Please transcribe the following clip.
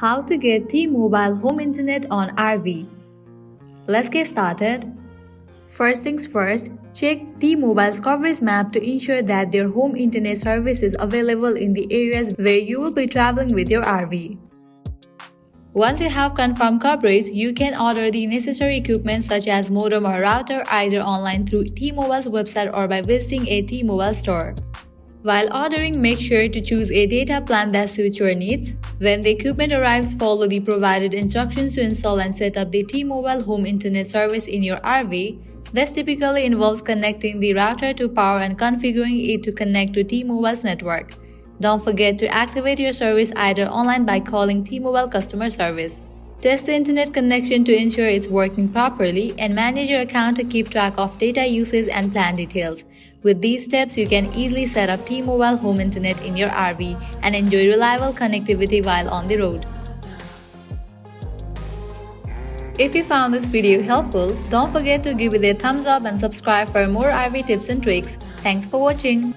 How to get T-Mobile home internet on RV. Let's get started. First things first, check T-Mobile's coverage map to ensure that their home internet service is available in the areas where you will be traveling with your RV. Once you have confirmed coverage, you can order the necessary equipment such as modem or router either online through T-Mobile's website or by visiting a T-Mobile store. While ordering, make sure to choose a data plan that suits your needs. When the equipment arrives, follow the provided instructions to install and set up the T-Mobile home internet service in your RV. This typically involves connecting the router to power and configuring it to connect to T-Mobile's network. Don't forget to activate your service either online by calling T-Mobile customer service. Test the internet connection to ensure it's working properly and manage your account to keep track of data usage and plan details. With these steps, you can easily set up T-Mobile home internet in your RV and enjoy reliable connectivity while on the road. If you found this video helpful, don't forget to give it a thumbs up and subscribe for more RV tips and tricks. Thanks for watching.